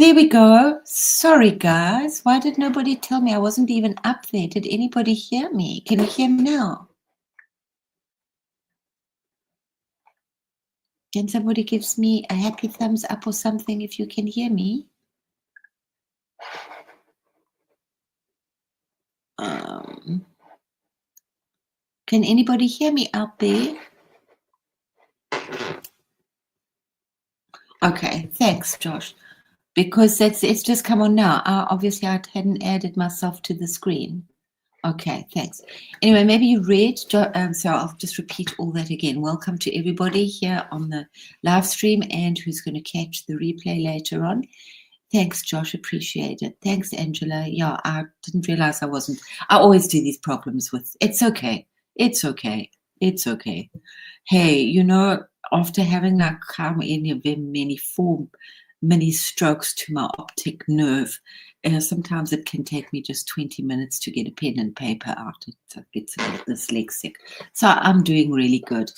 There we go. Sorry, guys. Why did nobody tell me? I wasn't even up there. Did anybody hear me? Can you hear me now? Can somebody gives me a happy thumbs up or something if you can hear me? Can anybody hear me out there? Okay, thanks, Josh. Because it's just come on now. Obviously, I hadn't added myself to the screen. Okay, thanks. Anyway, maybe you read, so I'll just repeat all that again. Welcome to everybody here on the live stream and who's going to catch the replay later on. Thanks, Josh, appreciate it. Thanks, Angela. Yeah, I didn't realize I always do these problems with, it's okay. It's okay. It's okay. Hey, you know, after having like how many 4 mini strokes to my optic nerve, sometimes it can take me just 20 minutes to get a pen and paper out. It gets a bit dyslexic. So I'm doing really good.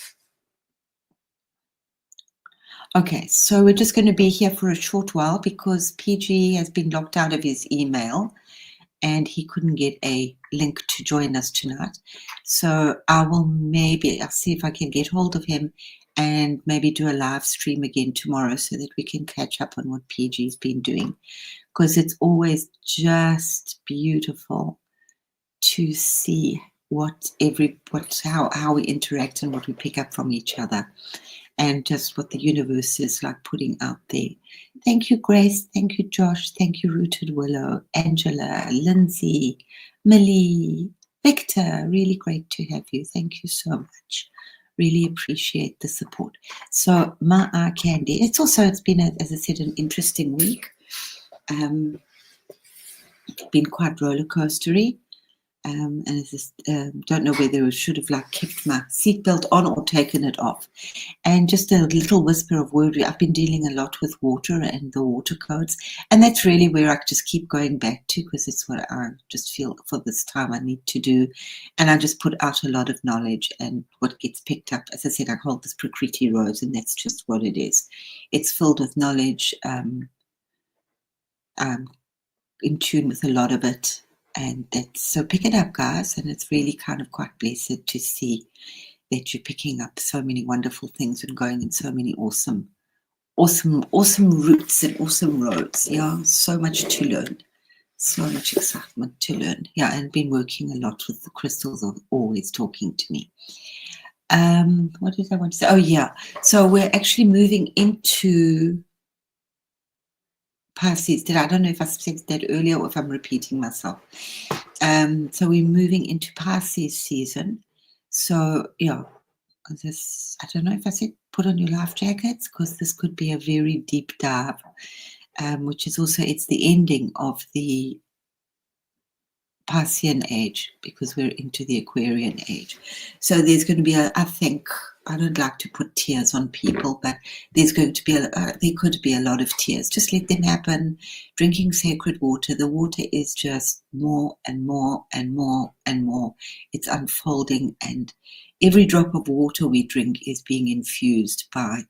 Okay, so we're just going to be here for a short while because PG has been locked out of his email and he couldn't get a link to join us tonight. So I'll see if I can get hold of him and maybe do a live stream again tomorrow so that we can catch up on what PG's been doing, because it's always just beautiful to see how we interact and what we pick up from each other, and just what the universe is like putting out there. Thank you, Grace. Thank you, Josh. Thank you, Rooted Willow, Angela, Lindsay, Millie, Victor. Really great to have you. Thank you so much. Really appreciate the support. So my eye candy. It's been, as I said, an interesting week. Been quite roller coastery. And I just don't know whether I should have like kept my seatbelt on or taken it off. And just a little whisper of word. I've been dealing a lot with water and the water codes, and that's really where I just keep going back to, because it's what I just feel for this time I need to do. And I just put out a lot of knowledge, and what gets picked up, as I said, I hold this Prakriti Rose, and that's just what it is. It's filled with knowledge, in tune with a lot of it. And so pick it up, guys, and it's really kind of quite blessed to see that you're picking up so many wonderful things and going in so many awesome routes and awesome roads. Yeah, so much to learn, so much excitement to learn. Yeah, and been working a lot with the crystals, are always talking to me. What did I want to say? Oh yeah, so we're actually moving into Pisces. I don't know if I said that earlier or if I'm repeating myself. So we're moving into Pisces season. So yeah, I don't know if I said put on your life jackets, because this could be a very deep dive, which is also, it's the ending of the Piscean age, because we're into the Aquarian age. So there's going to be I think, I don't like to put tears on people, but there's going to be there could be a lot of tears. Just let them happen. Drinking sacred water. The water is just more and more and more and more. It's unfolding, and every drop of water we drink is being infused by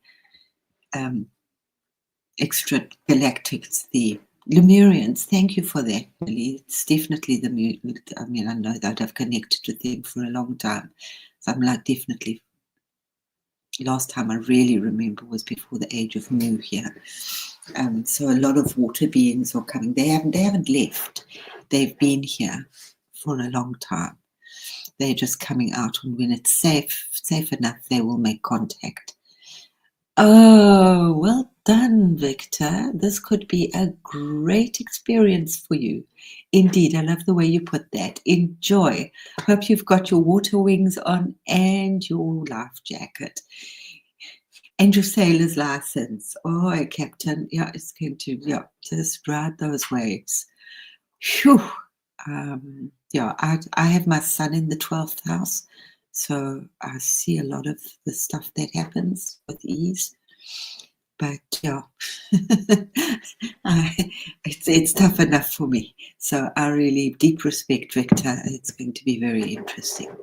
extra galactics, the Lemurians. Thank you for that, Millie. It's definitely I mean, I know that I've connected with them for a long time. So I'm like, definitely, last time I really remember was before the age of Mu here. So a lot of water beings are coming. They haven't left. They've been here for a long time. They're just coming out, and when it's safe enough, they will make contact. Oh, well done, Victor. This could be a great experience for you. Indeed, I love the way you put that. Enjoy. Hope you've got your water wings on and your life jacket. And your sailor's license. Oh, Captain. Yeah, it's going to, just ride those waves. Phew. Yeah, I have my son in the 12th house, so I see a lot of the stuff that happens with ease. But yeah, it's tough enough for me. So I really deep respect Victor. It's going to be very interesting.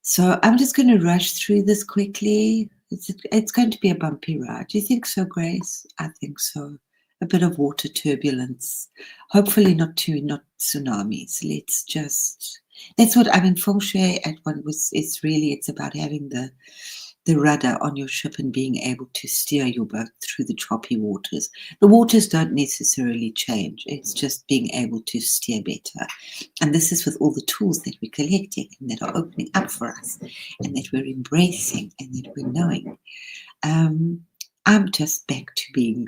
So I'm just going to rush through this quickly. It's going to be a bumpy ride. Do you think so, Grace? I think so. a bit of water turbulence. Hopefully not tsunamis. Let's just, that's what I mean. Feng Shui at one was, it's about having the rudder on your ship and being able to steer your boat through the choppy waters. The waters don't necessarily change. It's just being able to steer better. And this is with all the tools that we're collecting and that are opening up for us and that we're embracing and that we're knowing. I'm just back to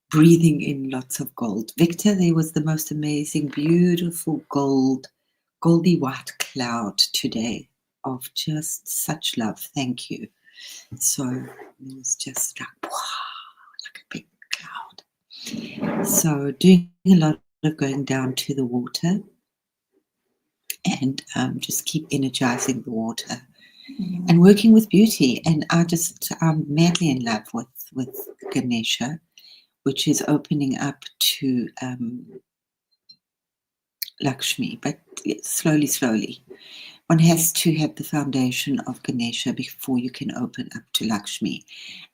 breathing in lots of gold. Victor, there was the most amazing, beautiful goldy white cloud today of just such love. Thank you. So it was just like, wow, like a big cloud. So doing a lot of going down to the water and just keep energizing the water and working with beauty. And I'm madly in love with Ganesha, which is opening up to Lakshmi, but slowly. One has to have the foundation of Ganesha before you can open up to Lakshmi.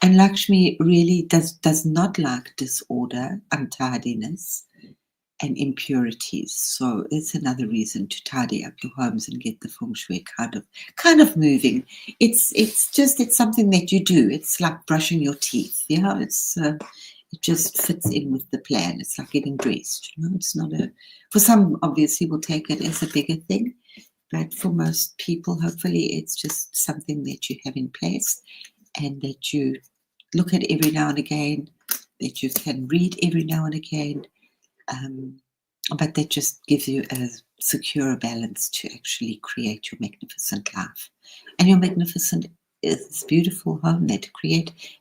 And Lakshmi really does not like disorder, untidiness, and impurities. So it's another reason to tidy up your homes and get the feng shui kind of moving. It's something that you do. It's like brushing your teeth. Yeah, it just fits in with the plan. It's like getting dressed. It's not for some obviously will take it as a bigger thing. But for most people, hopefully, it's just something that you have in place and that you look at every now and again, that you can read every now and again, but that just gives you a secure balance to actually create your magnificent life. And your magnificent is this beautiful home that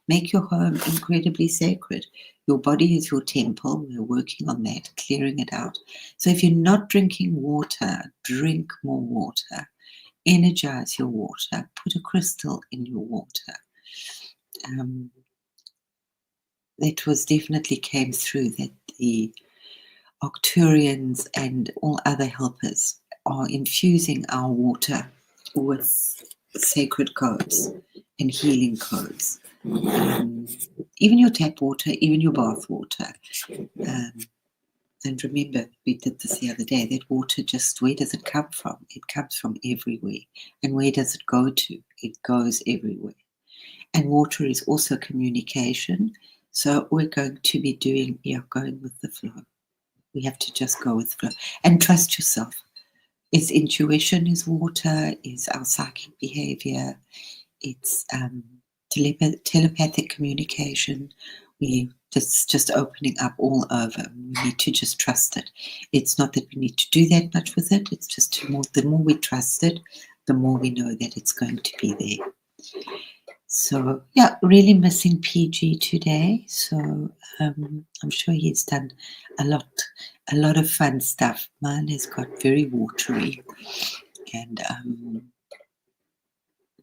make your home incredibly sacred. Your body is your temple. We're working on that, clearing it out. So if you're not drinking water, drink more water. Energize your water. Put a crystal in your water. That was definitely came through that the Arcturians and all other helpers are infusing our water with sacred codes and healing codes. Even your tap water, even your bath water. And remember, we did this the other day, that water where does it come from? It comes from everywhere. And where does it go to? It goes everywhere. And water is also communication. So we're going to be going with the flow. We have to just go with the flow and trust yourself. It's intuition is water, is our psychic behavior, it's telepathic communication. We just opening up all over. We need to just trust it. It's not that we need to do that much with it. It's just the more we trust it, the more we know that it's going to be there. So yeah, really missing PG today. So I'm sure he's done a lot of fun stuff. Mine has got very watery, and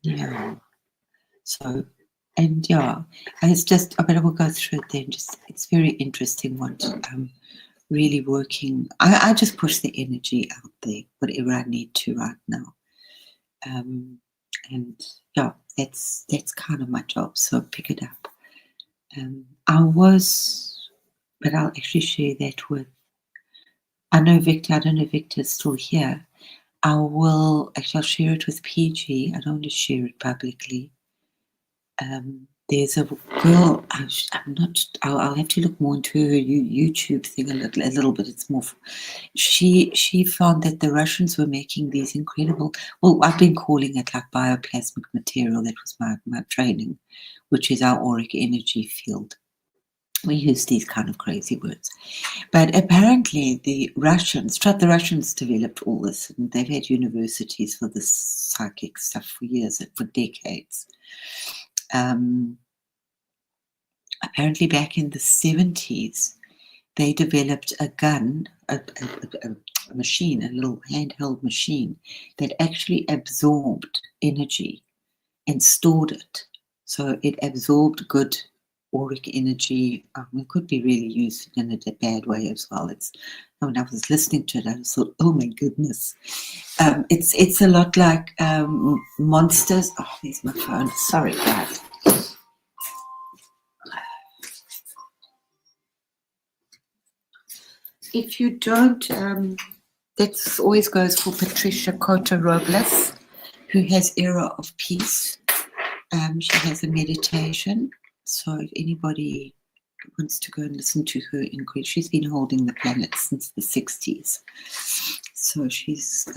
yeah. So it's just. But I will go through it then. It's very interesting what really working. I just push the energy out there, whatever I need to right now. And yeah, that's kind of my job. So pick it up. But I'll actually share that with. I know Victor. I don't know if Victor's still here. I'll share it with PG. I don't want to share it publicly. There's a girl. I'll have to look more into her YouTube thing a little bit. It's more. She found that the Russians were making these incredible. Well, I've been calling it like bioplasmic material. That was my training, which is our auric energy field. We use these kind of crazy words, but apparently the Russians developed all this, and they've had universities for this psychic stuff for years, for decades. Apparently back in the 70s, they developed a gun, a machine, a little handheld machine that actually absorbed energy and stored it. So it absorbed good auric energy. It could be really used in a bad way as well. When I was listening to it, I thought, oh my goodness. It's a lot like monsters. Oh, there's my phone. Sorry, guys. if you don't, that always goes for Patricia Cota Robles, who has Era of Peace. She has a meditation. So if anybody wants to go and listen to her inquiry, she's been holding the planet since the 60s. So she's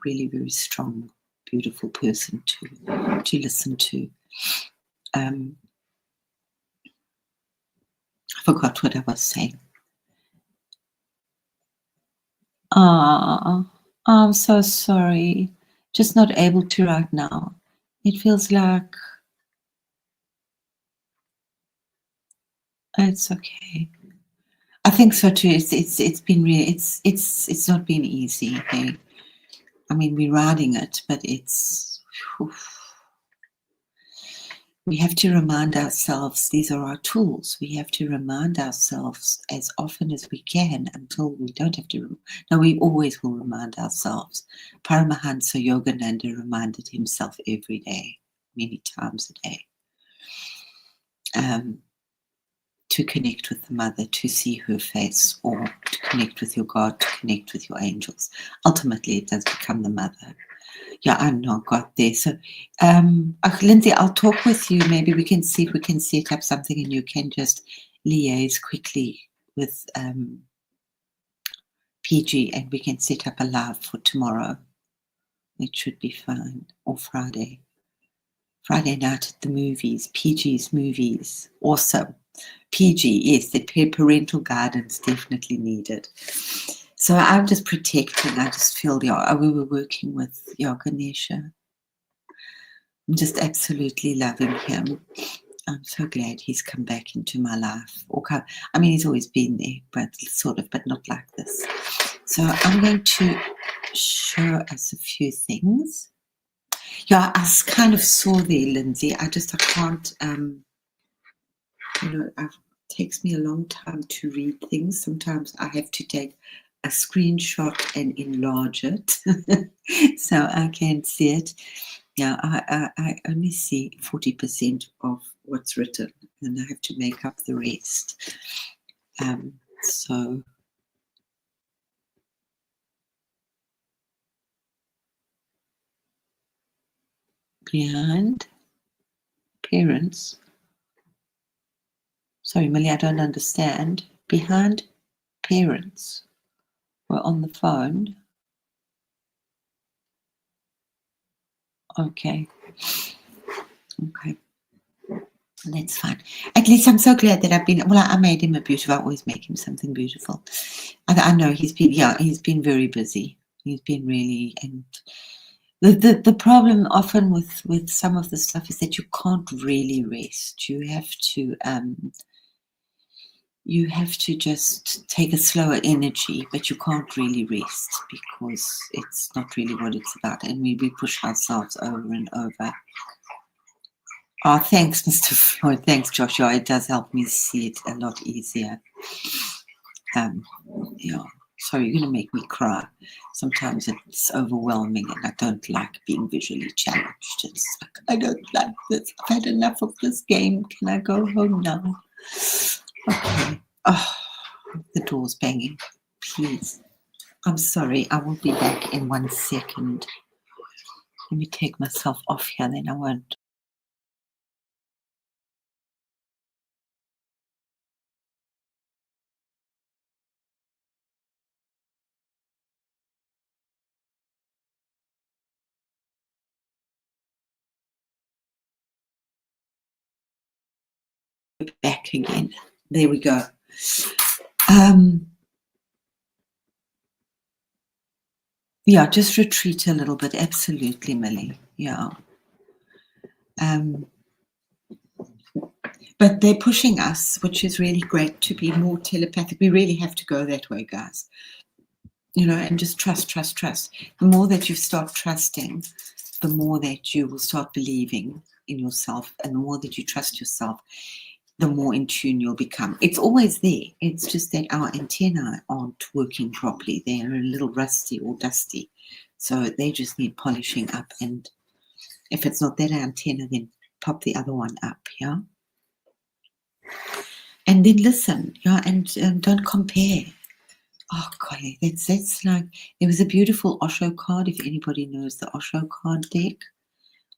really very strong, beautiful person to listen to. I forgot what I was saying. I'm so sorry. Just not able to right now. It feels like it's okay. I think so too. It's been really it's not been easy. Hey? I mean, we're riding it, but it's. We have to remind ourselves, these are our tools. We have to remind ourselves as often as we can until we don't have to. No, we always will remind ourselves. Paramahansa Yogananda reminded himself every day, many times a day, to connect with the mother, to see her face, or to connect with your God, to connect with your angels. Ultimately, it does become the mother. Yeah, I'm not got there. So, Lindsay, I'll talk with you. Maybe we can see if we can set up something and you can just liaise quickly with PG and we can set up a live for tomorrow. It should be fine. Or Friday. Friday night at the movies, PG's movies. Awesome. PG, yes, the parental guidance definitely needed. So I'm just protecting. I just feel we were working with Ganesha. I'm just absolutely loving him. I'm so glad he's come back into my life. I mean, he's always been there, but sort of, but not like this. So I'm going to show us a few things. Yeah, I kind of saw there, Lindsay. I can't, it takes me a long time to read things. Sometimes I have to take a screenshot and enlarge it so I can see it. Yeah, I only see 40% of what's written and I have to make up the rest. So behind parents, sorry, Millie, I don't understand. Behind parents, we're on the phone. Okay. That's fine. At least I'm so glad that I made him a beautiful. I always make him something beautiful. I know he's been very busy. He's been really, and the problem often with some of the stuff is that you can't really rest. You have to just take a slower energy, but you can't really rest because it's not really what it's about. And we push ourselves over and over. Oh, thanks, Mr. Floyd. Thanks, Joshua. It does help me see it a lot easier. Yeah. Sorry, you're going to make me cry. Sometimes it's overwhelming and I don't like being visually challenged. It's like, I don't like this. I've had enough of this game. Can I go home now? Okay. Oh, the door's banging. Please. I'm sorry. I will be back in 1 second. Let me take myself off here, then I won't. Back again. There we go. Yeah, just retreat a little bit. Absolutely, Millie. Yeah. But they're pushing us, which is really great, to be more telepathic. We really have to go that way, guys. And just trust. The more that you start trusting, the more that you will start believing in yourself. And the more that you trust yourself, the more in tune you'll become. It's always there. It's just that our antennae aren't working properly. They're a little rusty or dusty. So they just need polishing up. And if it's not that antenna, then pop the other one up, yeah? And then listen, yeah, and don't compare. Oh golly, that's like, there was a beautiful Osho card, if anybody knows the Osho card deck,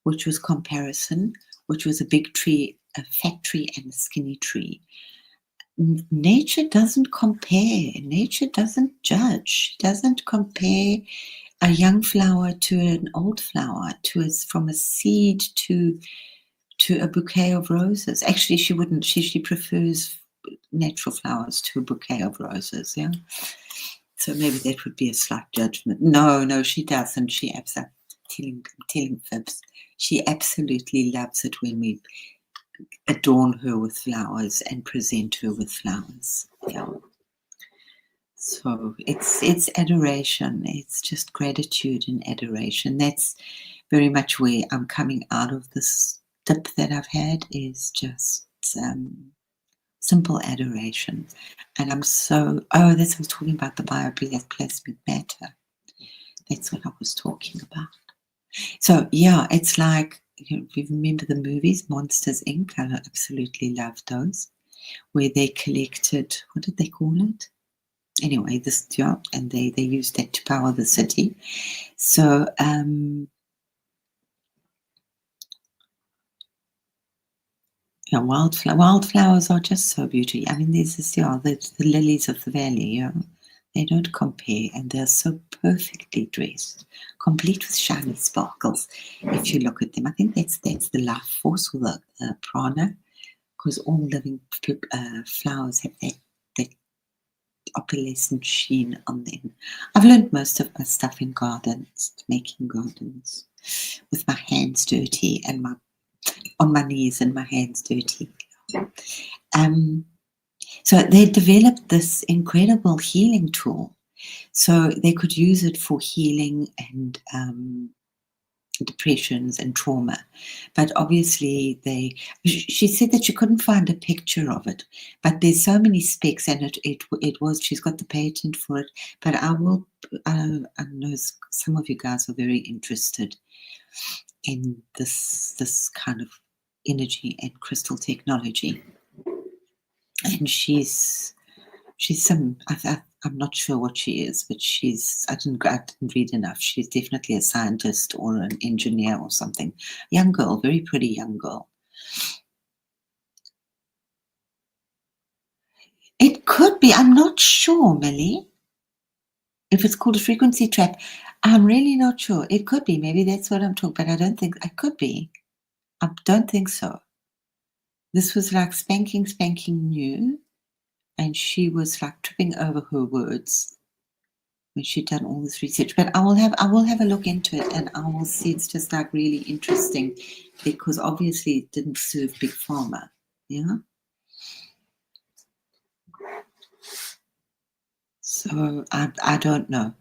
which was comparison, which was a big tree, a fat tree, and a skinny tree. Nature doesn't compare. Nature doesn't judge. Doesn't compare a young flower to an old flower, from a seed to a bouquet of roses. Actually, she wouldn't. She prefers natural flowers to a bouquet of roses. Yeah. So maybe that would be a slight judgment. No, she doesn't. She absolutely, telling fibs. She absolutely loves it when we adorn her with flowers and present her with flowers. Yeah. So it's adoration. It's just gratitude and adoration. That's very much where I'm coming out of this dip that I've had, is just simple adoration. And I'm so, that's what I was talking about, the bioplasmic matter. That's what I was talking about. So yeah, it's like, if you remember the movies, Monsters Inc., I absolutely loved those, where they collected, what did they call it? Anyway, this, yeah, and they used that to power the city. So yeah, wildflowers are just so beautiful. I mean, there's this, yeah, the lilies of the valley, yeah, they don't compare, and they're so perfectly dressed, complete with shiny sparkles. If you look at them, I think that's the life force, or the prana, because all living flowers have that opalescent sheen on them. I've learned most of my stuff in gardens, making gardens, with my hands dirty and on my knees and my hands dirty. So they developed this incredible healing tool. So they could use it for healing and depressions and trauma. But obviously she said that she couldn't find a picture of it, but there's so many specs, and it was, she's got the patent for it. But I know some of you guys are very interested in this kind of energy and crystal technology, and she's some, I'm not sure what she is, but I didn't read enough. She's definitely a scientist or an engineer or something. Young girl, very pretty young girl. It could be, I'm not sure, Millie. If it's called a frequency trap, I'm really not sure. It could be, maybe that's what I'm talking, but I don't think, it could be. I don't think so. This was like spanking new, and she was like tripping over her words when she'd done all this research. But I will have a look into it, and I will see. It's just like really interesting, because obviously it didn't serve Big Pharma. Yeah. So I don't know,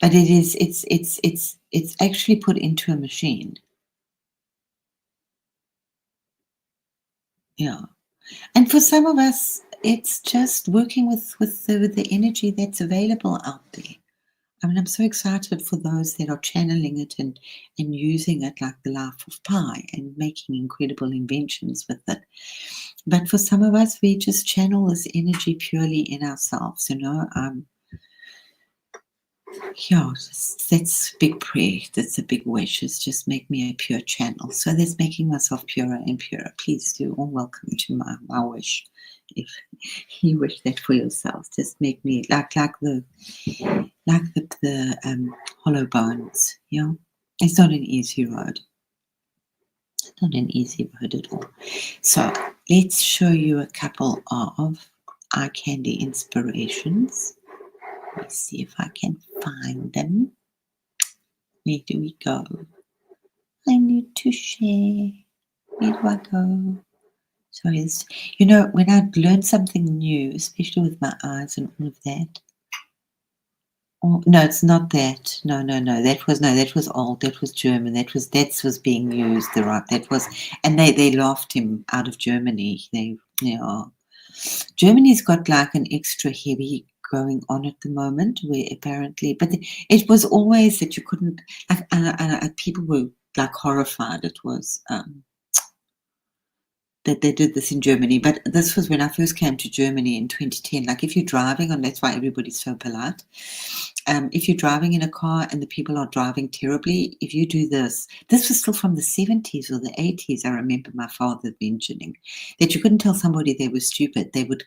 but it's actually put into a machine. Yeah. And for some of us, it's just working with the energy that's available out there. I mean, I'm so excited for those that are channeling it and using it like the life of Pi and making incredible inventions with it. But for some of us, we just channel this energy purely in ourselves, you know. Yeah, that's big prayer. That's a big wish. Is just make me a pure channel. So that's making myself purer and purer. Please do. All welcome to my wish. If you wish that for yourselves, just make me like the hollow bones. Yeah, it's not an easy road. It's not an easy road at all. So let's show you a couple of eye candy inspirations. Let's see if I can find them. Where do we go? I need to share. Where do I go? Sorry, you know, when I learn something new, especially with my eyes and all of that. Oh, no, it's not that. No. That was old. That was German. That was being used. That was, and they laughed him out of Germany. Germany's got like an extra heavy going on at the moment, where apparently, but it was always that you couldn't, like, people were like horrified. It was that they did this in Germany, but this was when I first came to Germany in 2010. Like if you're driving, and that's why everybody's so polite. If you're driving in a car and the people are driving terribly, if you do this was still from the 70s or the 80s. I remember my father mentioning that you couldn't tell somebody they were stupid. They would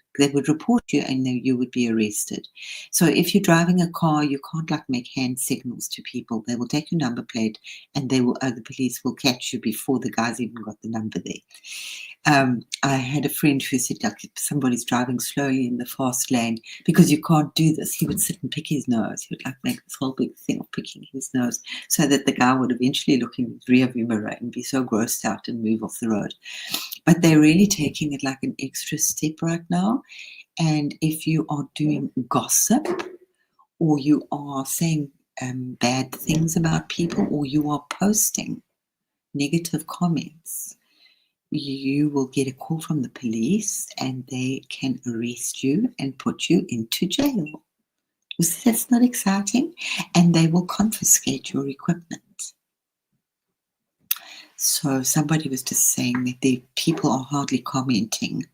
report you and you would be arrested. So if you're driving a car, you can't like make hand signals to people. They will take your number plate and the police will catch you before the guys even got the number there. I had a friend who said, like, if somebody's driving slowly in the fast lane, because you can't do this, he would sit and pick his nose. He would like make this whole big thing of picking his nose so that the guy would eventually look in his rearview mirror and be so grossed out and move off the road. But they're really taking it like an extra step right now. And if you are doing gossip or you are saying bad things about people or you are posting negative comments, you will get a call from the police and they can arrest you and put you into jail. That's not exciting. And they will confiscate your equipment. So somebody was just saying that the people are hardly commenting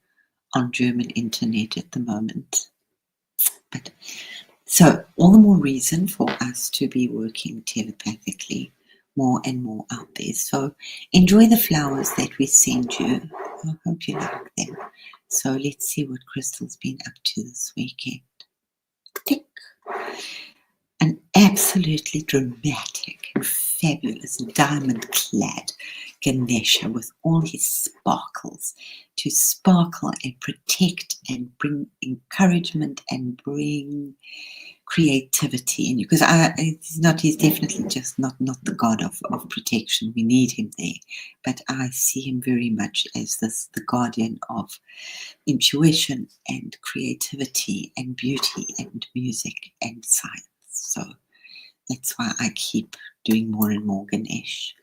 on German internet at the moment. But so all the more reason for us to be working telepathically more and more out there. So enjoy the flowers that we send you. I hope you like them. So let's see what Crystal's been up to this weekend. Tick. An absolutely dramatic and fabulous diamond-clad Ganesha with all his sparkles to sparkle and protect and bring encouragement and bring creativity in you, because he's definitely just not the god of protection. We need him there, but I see him very much as the guardian of intuition and creativity and beauty and music and science. So that's why I keep doing more and more Ganesh.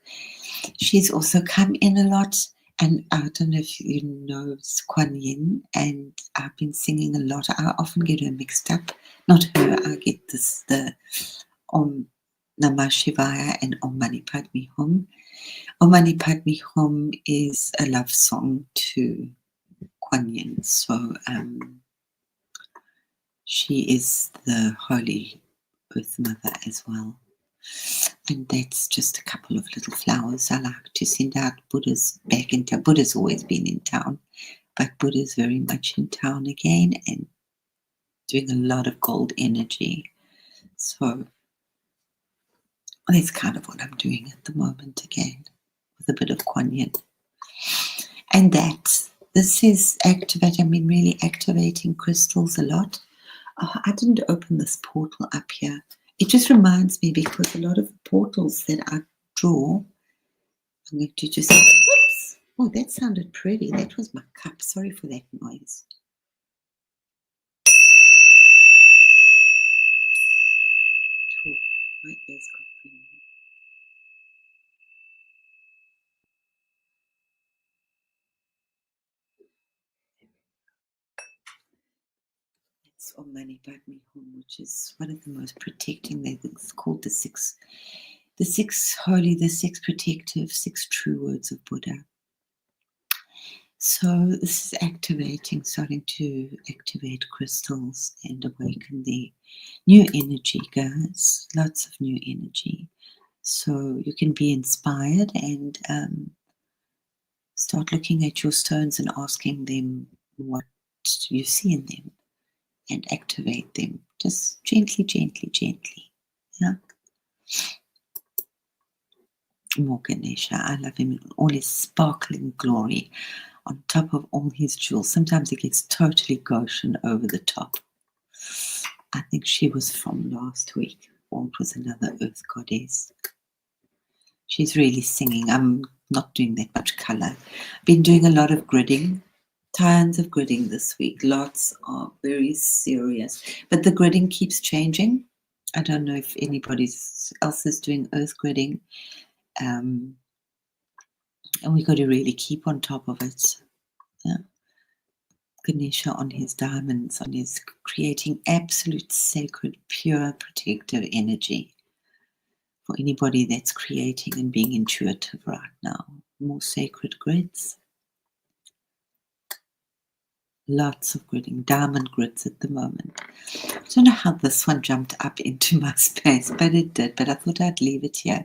She's also come in a lot, and I don't know if you know Kuan Yin, and I've been singing a lot. I often get her mixed up. Not her, I get the Om Namah Shivaya and Om Mani Padme Hum. Om Mani Padme Hum is a love song to Kuan Yin. So she is the Holy Earth Mother as well. And that's just a couple of little flowers I like to send out. Buddha's back in town. Buddha's always been in town, but Buddha's very much in town again and doing a lot of gold energy. So that's kind of what I'm doing at the moment again, with a bit of Kuan Yin. And this is really activating crystals a lot. Oh, I didn't open this portal up here. It just reminds me, because a lot of portals that I draw, I'm going to just, whoops, oh, that sounded pretty. That was my cup. Sorry for that noise. Oh, my ears got ringing. It's Om Mani Padme Hum, which is one of the most protecting. It's called the six protective, 6 true words of Buddha. So this is starting to activate crystals and awaken the new energy, guys. Lots of new energy. So you can be inspired and start looking at your stones and asking them what you see in them and activate them. Just gently, gently, gently. Yeah. More Ganesha. I love him in all his sparkling glory on top of all his jewels. Sometimes he gets totally Goshen over the top. I think she was from last week, or it was another earth goddess. She's really singing. I'm not doing that much color. I've been doing a lot of gridding, tons of gridding this week. Lots are very serious, but the gridding keeps changing. I don't know if anybody else is doing earth gridding. And we've got to really keep on top of it. Yeah. Ganesha on his diamonds, on his creating absolute sacred, pure, protective energy for anybody that's creating and being intuitive right now. More sacred grids. Lots of gridding, diamond grids at the moment. I don't know how this one jumped up into my space, but it did. But I thought I'd leave it here.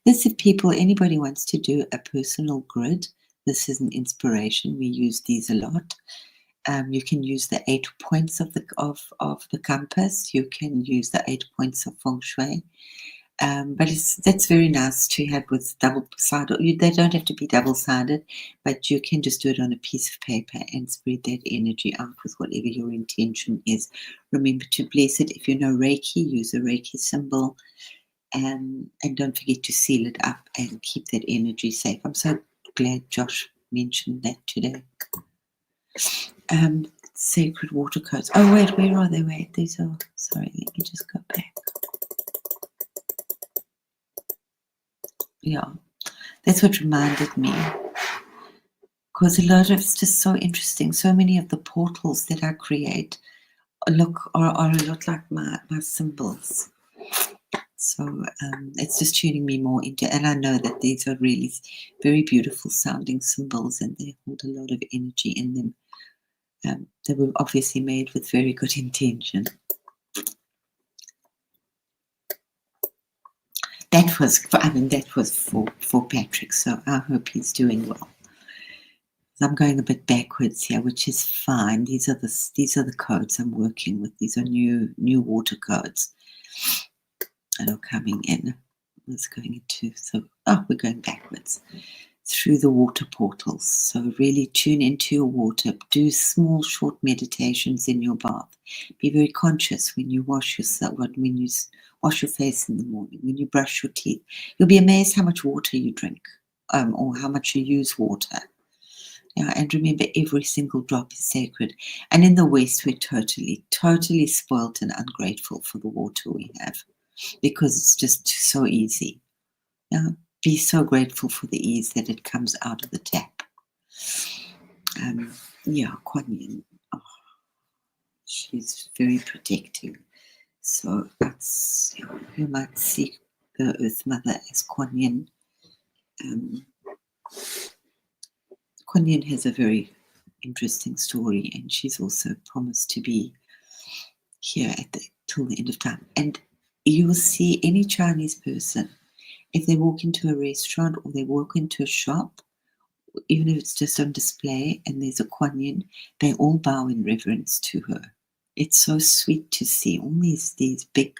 This, if anybody wants to do a personal grid, this is an inspiration. We use these a lot. You can use the 8 points of the compass. You can use the 8 points of feng shui. But that's very nice to have with double-sided. They don't have to be double-sided, but you can just do it on a piece of paper and spread that energy out with whatever your intention is. Remember to bless it. If you know Reiki, use a Reiki symbol, and don't forget to seal it up and keep that energy safe. I'm so glad Josh mentioned that today. Sacred water codes. Oh wait, where are they? Wait, these are. Sorry, let me just go back. Yeah, that's what reminded me, because a lot of it's just so interesting. So many of the portals that I create are a lot like my symbols. So it's just tuning me more into, and I know that these are really very beautiful sounding symbols, and they hold a lot of energy in them. They were obviously made with very good intention. That was for Patrick, so I hope he's doing well. I'm going a bit backwards here, which is fine. These are the codes I'm working with. These are new water codes that are coming in. It's going into, we're going backwards through the water portals. So really tune into your water. Do small, short meditations in your bath. Be very conscious when you wash yourself, when you wash your face in the morning, when you brush your teeth. You'll be amazed how much water you drink, or how much you use water. Yeah, and remember, every single drop is sacred. And in the West, we're totally, totally spoilt and ungrateful for the water we have, because it's just so easy. Yeah, be so grateful for the ease that it comes out of the tap. Kuan Yin. Oh, she's very protective. So that's, you might see the Earth Mother as Kuan Yin. Kuan Yin has a very interesting story, and she's also promised to be here till the end of time. And you will see any Chinese person, if they walk into a restaurant or they walk into a shop, even if it's just on display and there's a Kuan Yin, they all bow in reverence to her. It's so sweet to see all these big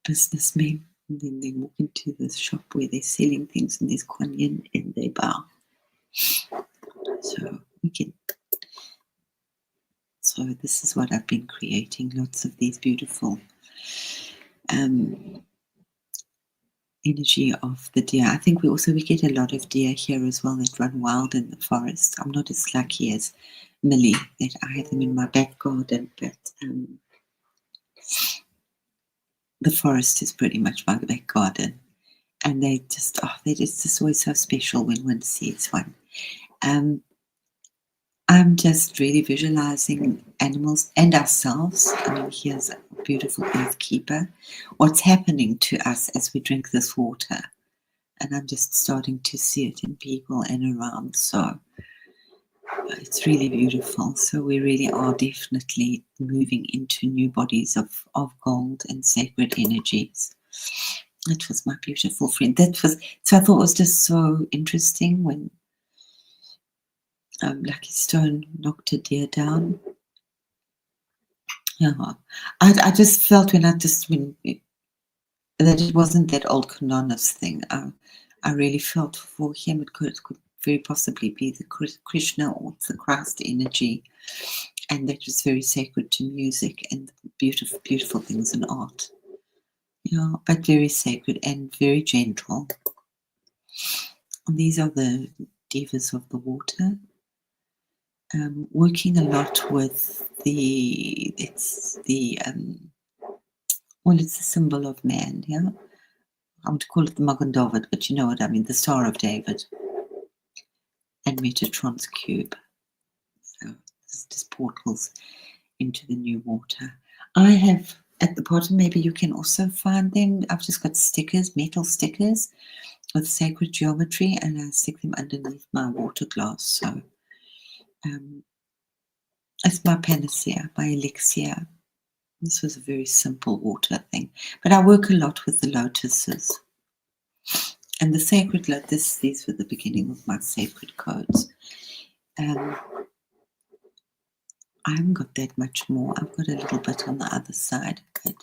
businessmen, and then they walk into the shop where they're selling things and there's Kuan Yin and they bow. So this is what I've been creating, lots of these beautiful energy of the deer. I think we get a lot of deer here as well that run wild in the forest. I'm not as lucky as Millie that I have them in my back garden, but the forest is pretty much my back garden, and they're just always so special when one sees one. I'm just really visualizing animals and ourselves. I mean, here's a beautiful earth keeper. What's happening to us as we drink this water? And I'm just starting to see it in people and around. So it's really beautiful. So we really are definitely moving into new bodies of gold and sacred energies. That was my beautiful friend. So I thought it was just so interesting when Lucky Stone knocked a deer down. Yeah, I just felt that it wasn't that old Kanonas thing. I really felt for him it could very possibly be the Krishna or the Christ energy, and that was very sacred to music and beautiful, beautiful things in art. Yeah, but very sacred and very gentle. And these are the divas of the water. Working a lot with it's the symbol of man, yeah. I would call it the Magen David, but you know what I mean, the Star of David, and Metatron's cube. So this is just portals into the new water. I have at the bottom, maybe you can also find them. I've just got stickers, metal stickers with sacred geometry, and I stick them underneath my water glass. So It's my panacea, my elixir. This was a very simple water thing, but I work a lot with the lotuses. And the sacred these were the beginning of my sacred codes. I haven't got that much more. I've got a little bit on the other side, but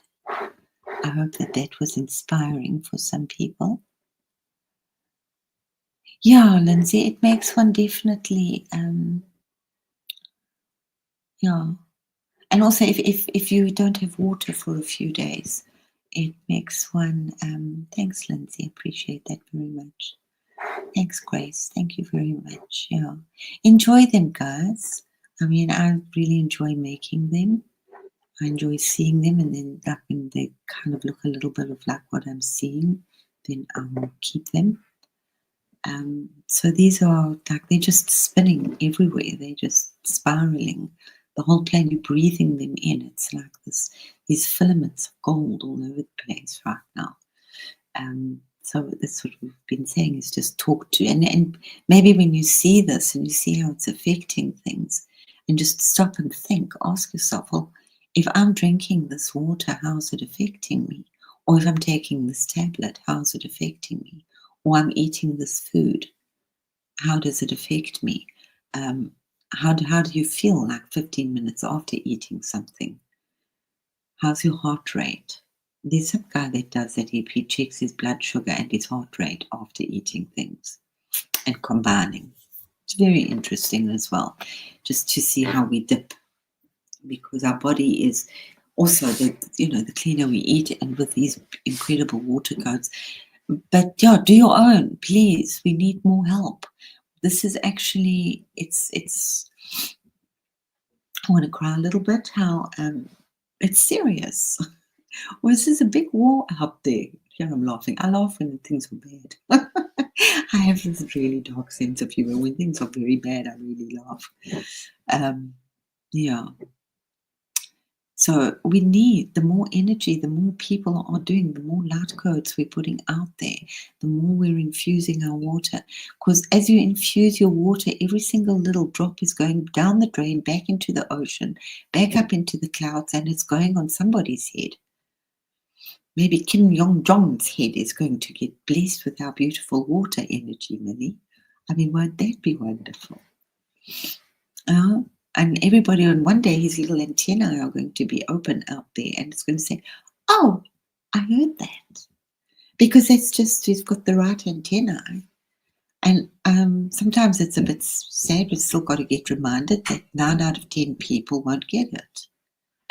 I hope that was inspiring for some people. Yeah, Lindsay, it makes one definitely, yeah. And also, if you don't have water for a few days, it makes one. Thanks, Lindsay. Appreciate that very much. Thanks, Grace. Thank you very much. Yeah, enjoy them, guys. I mean, I really enjoy making them. I enjoy seeing them, and then like when they kind of look a little bit of like what I'm seeing, then I will keep them. So these are like, they're just spinning everywhere. They're just spiraling. The whole plane, you're breathing them in. It's like these filaments of gold all over the place right now. So that's what we've been saying, is just talk to, and maybe when you see this and you see how it's affecting things, and just stop and think, ask yourself, well, if I'm drinking this water, how is it affecting me? Or if I'm taking this tablet, how is it affecting me? Or I'm eating this food, how does it affect me? How do you feel like 15 minutes after eating something? How's your heart rate? There's some guy that does that. He checks his blood sugar and his heart rate after eating things and combining. It's very interesting as well, just to see how we dip, because our body is also the cleaner we eat, and with these incredible water codes. But yeah, do your own, please. We need more help. This is actually, it's I want to cry a little bit, how it's serious. Well, this is a big war out there. Yeah, I'm laughing. I laugh when things are bad. I have this really dark sense of humor. When things are very bad, I really laugh. Yeah. So we need the more energy, the more people are doing, the more light codes we're putting out there, the more we're infusing our water. Because as you infuse your water, every single little drop is going down the drain, back into the ocean, back up into the clouds, and it's going on somebody's head. Maybe Kim Jong-jong's head is going to get blessed with our beautiful water energy, Millie. I mean, won't that be wonderful? And everybody, on one day, his little antennae are going to be open out there, and it's going to say, oh, I heard that. Because it's just, he's got the right antennae. And sometimes it's a bit sad, but still got to get reminded that 9 out of 10 people won't get it.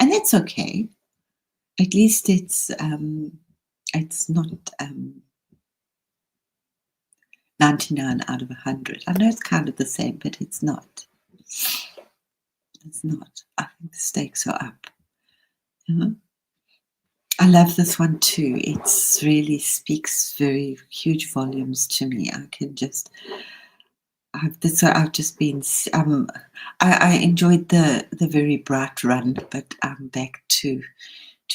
And that's okay. At least it's not 99 out of 100. I know it's kind of the same, but it's not. It's not. I think the stakes are up. I love this one too. It really speaks very huge volumes to me. I can just, I've just been, I enjoyed the very bright run, but I'm back to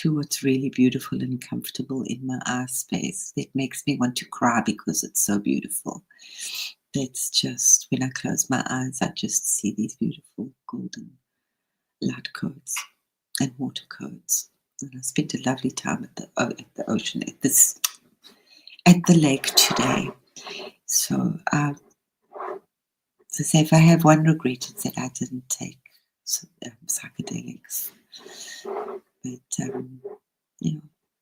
what's really beautiful and comfortable in my eye space. That makes me want to cry because it's so beautiful. That's just, when I close my eyes, I just see these beautiful golden light codes and water codes. And I spent a lovely time at the ocean, at the lake today. So, to say, if I have one regret, it's that I didn't take psychedelics. But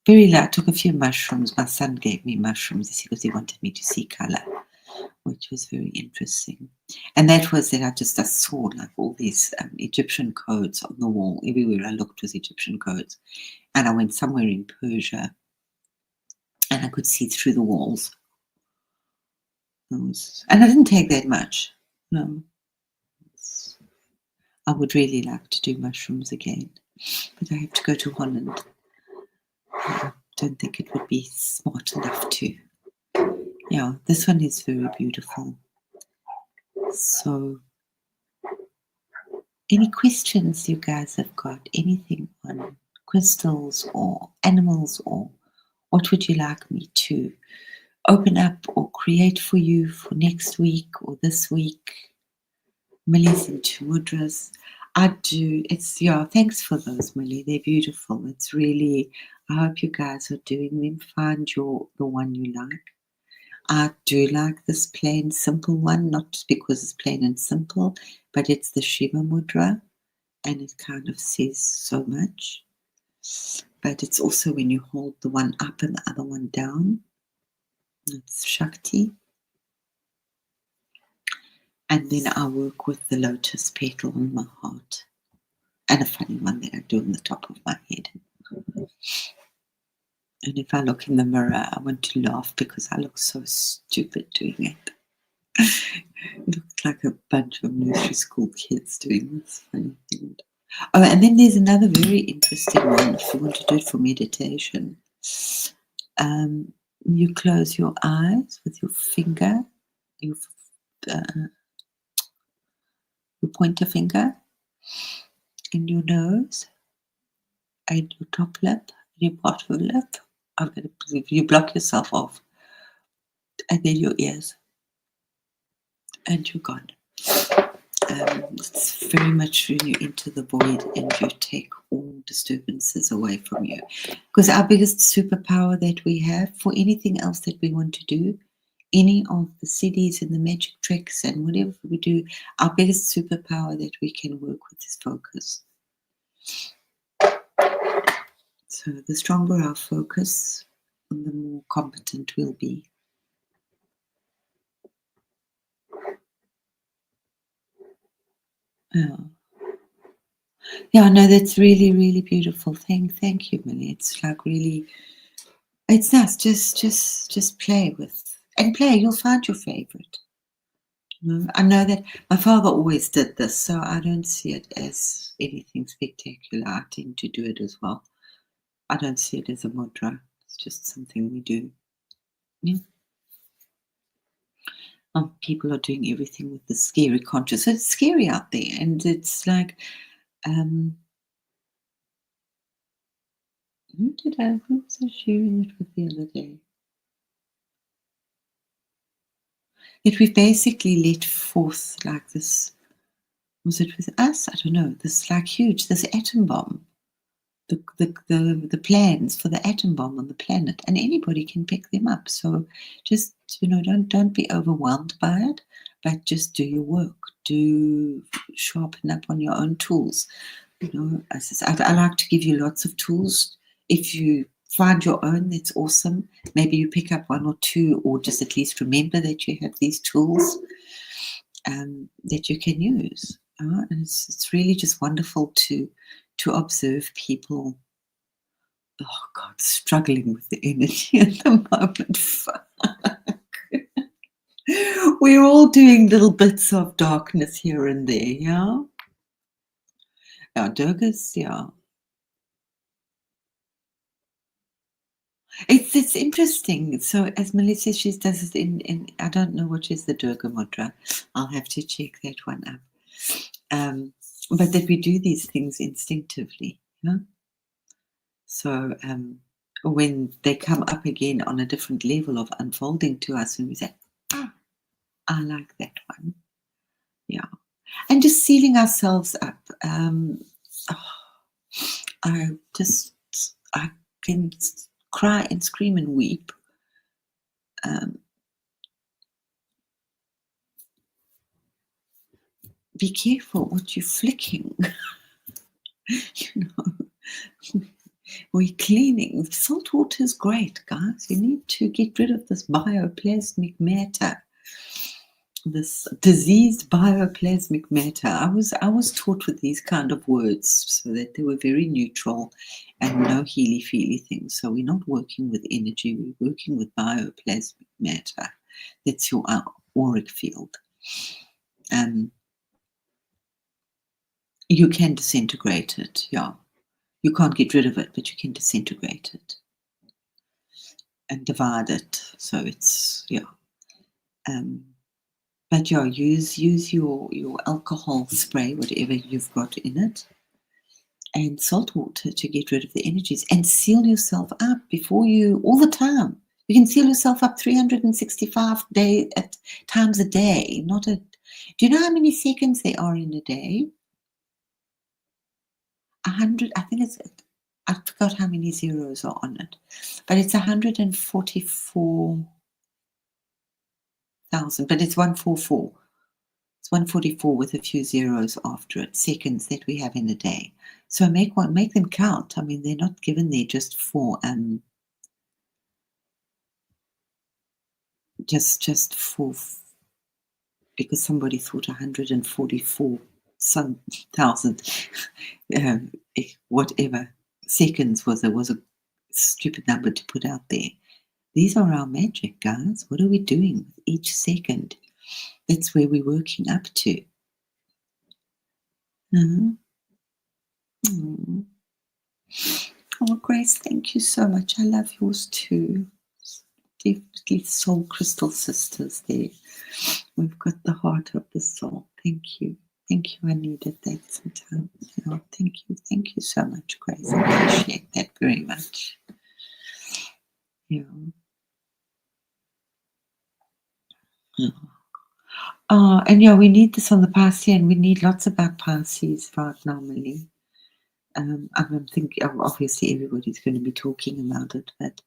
very light. I took a few mushrooms. My son gave me mushrooms because he wanted me to see color, which was very interesting. And that was that I saw like all these Egyptian codes on the wall. Everywhere I looked was Egyptian codes. And I went somewhere in Persia and I could see through the walls. And I didn't take that much. No. I would really like to do mushrooms again, but I have to go to Holland. I don't think it would be smart enough to. Yeah, this one is very beautiful. So, any questions you guys have got? Anything on crystals or animals, or what would you like me to open up or create for you for next week or this week? Millie's into mudras. I do. It's, yeah, thanks for those, Millie. They're beautiful. It's really, I hope you guys are doing them. Find the one you like. I do like this plain simple one, not just because it's plain and simple, but it's the Shiva Mudra, and it kind of says so much. But it's also when you hold the one up and the other one down. It's Shakti. And then I work with the lotus petal on my heart. And a funny one that I do on the top of my head. And if I look in the mirror, I want to laugh because I look so stupid doing it. It looks like a bunch of nursery school kids doing this funny thing. Oh, and then there's another very interesting one if you want to do it for meditation. You close your eyes with your finger, your pointer finger, and your nose, and your top lip, and your bottom lip. I'm going to, you block yourself off, and then your ears, and you're gone. It's very much when you enter the void and you take all disturbances away from you. Because our biggest superpower that we have for anything else that we want to do, any of the cities and the magic tricks and whatever we do, our biggest superpower that we can work with is focus. So the stronger our focus, the more competent we'll be. Yeah, no, that's really, really beautiful. Thank you, Millie. It's like really, it's nice. Just play with and play. You'll find your favorite. I know that my father always did this, so I don't see it as anything spectacular. I tend to do it as well. I don't see it as a mudra. It's just something we do. Yeah. People are doing everything with the scary conscious. So it's scary out there, and it's like, who was I sharing it with the other day? That we've basically let forth like this, was it with us? I don't know, this like huge, this atom bomb, the plans for the atom bomb on the planet, and anybody can pick them up. So just, don't be overwhelmed by it, but just do your work, sharpen up on your own tools. I like to give you lots of tools. If you find your own, that's awesome. Maybe you pick up one or two, or just at least remember that you have these tools that you can use. And it's really just wonderful to observe people, oh God, struggling with the energy at the moment. Fuck. We're all doing little bits of darkness here and there, yeah? Yeah, Durga's, yeah. It's interesting. So as Melissa, she does it in I don't know what is the Durga Mudra. I'll have to check that one up. But that we do these things instinctively. Yeah? So when they come up again on a different level of unfolding to us, and we say, I like that one. Yeah. And just sealing ourselves up. I can cry and scream and weep. Be careful what you're flicking. We're cleaning. Salt water is great, guys. You need to get rid of this bioplasmic matter, this diseased bioplasmic matter. I was taught with these kind of words so that they were very neutral and no healy-feely things. So we're not working with energy. We're working with bioplasmic matter. That's your auric field. You can disintegrate it, yeah. You can't get rid of it, but you can disintegrate it and divide it. So it's, yeah. But yeah, use your alcohol spray, whatever you've got in it, and salt water to get rid of the energies, and seal yourself up before you, all the time. You can seal yourself up 365 times a day. Do you know how many seconds there are in a day? 100, I think it's, I forgot how many zeros are on it, but it's 144,000, but it's 144. It's 144 with a few zeros after it, seconds that we have in a day. So make them count. I mean, they're not given there just for just for because somebody thought 144 some thousand whatever seconds was a stupid number to put out there. These are our magic, guys. What are we doing with each second? That's where we're working up to. Oh, Grace, thank you so much. I love yours too. Definitely soul crystal sisters there. We've got the heart of the soul. Thank you. Thank you. I needed that sometimes. Yeah, thank you. Thank you so much, Grace. I appreciate that very much. Yeah. And yeah, we need this on the Parsi, and we need lots about Parsis right now, Millie. I'm thinking, obviously, everybody's going to be talking about it, but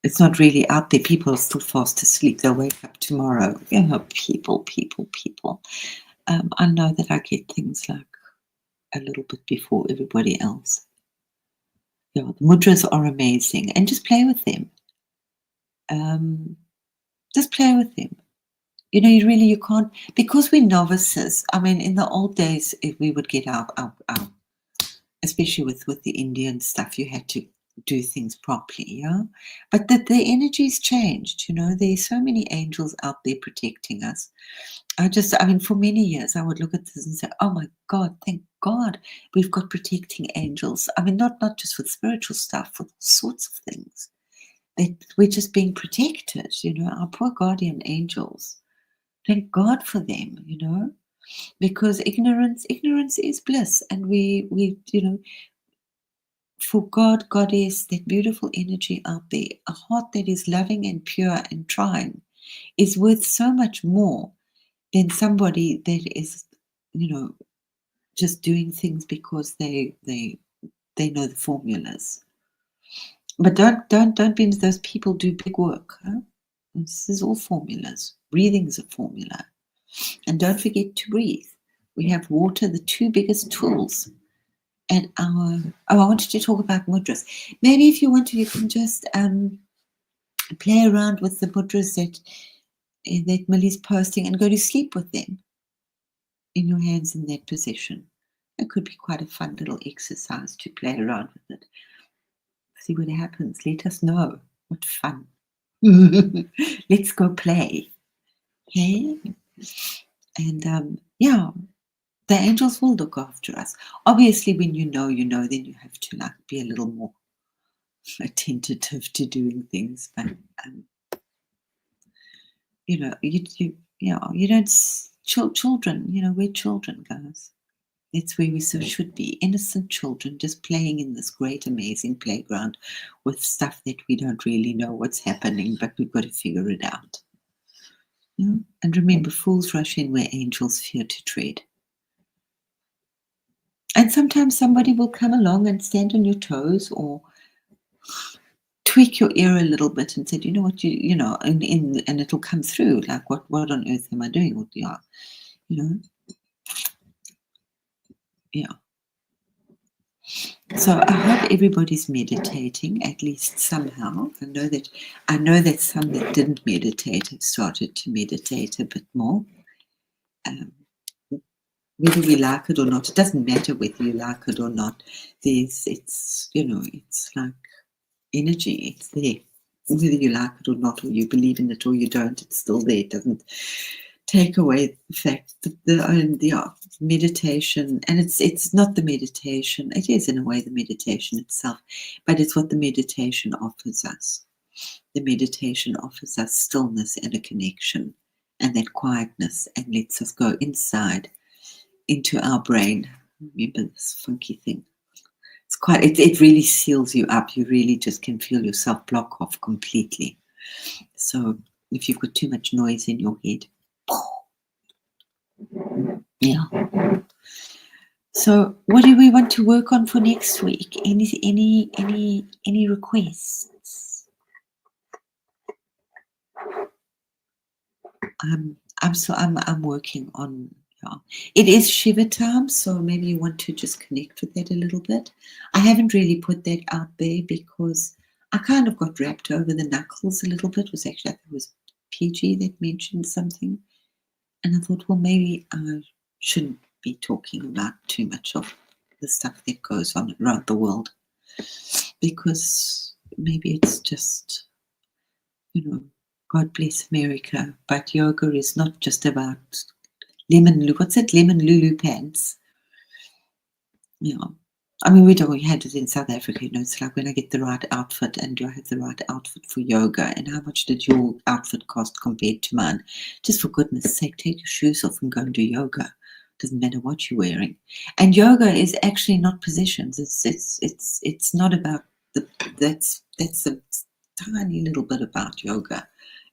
it's not really out there. People are still fast asleep. They'll wake up tomorrow. You know, people. I know that I get things like a little bit before everybody else. Yeah, the mudras are amazing, and just play with them. Just play with them. You know, you can't, because we're novices. I mean, in the old days, if we would get our especially with the Indian stuff, you had to do things properly, yeah? But the energy's changed, you know. There's so many angels out there protecting us. I mean, for many years, I would look at this and say, oh my God, thank God we've got protecting angels. I mean, not just with spiritual stuff, with all sorts of things. That we're just being protected, you know, our poor guardian angels. Thank God for them, you know, because ignorance is bliss. And we you know, for God, Goddess, that beautiful energy out there, a heart that is loving and pure and trying is worth so much more than somebody that is, you know, just doing things because they know the formulas. But don't be into those people do big work. Huh? This is all formulas. Breathing is a formula. And don't forget to breathe. We have water, the two biggest tools. And I wanted to talk about mudras. Maybe if you want to, you can just play around with the mudras that Millie's posting and go to sleep with them in your hands in that position. It could be quite a fun little exercise to play around with it. See what happens. Let us know. What fun. Let's go play. Okay? And yeah, the angels will look after us. Obviously, when you know, then you have to like be a little more attentive to doing things. But you know, you don't children. You know, we're children, guys. That's where we should be, innocent children, just playing in this great, amazing playground with stuff that we don't really know what's happening, but we've got to figure it out. Yeah? And remember, fools rush in where angels fear to tread. And sometimes somebody will come along and stand on your toes or tweak your ear a little bit and say, you know what, you know, and it'll come through like, what on earth am I doing? What you know? Yeah. So I hope everybody's meditating at least somehow. I know that some that didn't meditate have started to meditate a bit more. Whether we like it or not, it doesn't matter whether you like it or not. It's you know, it's like energy. It's there. Whether you like it or not, or you believe in it or you don't, it's still there. It doesn't take away the fact that the meditation, and it's not the meditation. It is in a way the meditation itself, but it's what the meditation offers us. The meditation offers us stillness and a connection, and that quietness, and lets us go inside into our brain. Remember this funky thing. It's quite. It really seals you up. You really just can feel yourself block off completely. So if you've got too much noise in your head. Yeah. So what do we want to work on for next week? Any requests? I'm working on, yeah. It is Shiva time, so maybe you want to just connect with that a little bit. I haven't really put that out there because I kind of got wrapped over the knuckles a little bit. It was actually, I think it was PG that mentioned something. And I thought, well, maybe I shouldn't be talking about too much of the stuff that goes on around the world, because maybe it's just, God bless America, but yoga is not just about lemon Lulu pants. Yeah. I mean, we had it in South Africa, it's like when I get the right outfit, and do I have the right outfit for yoga, and how much did your outfit cost compared to mine? Just for goodness sake, take your shoes off and go and do yoga. Doesn't matter what you're wearing. And yoga is actually not positions. It's not about that's a tiny little bit about yoga,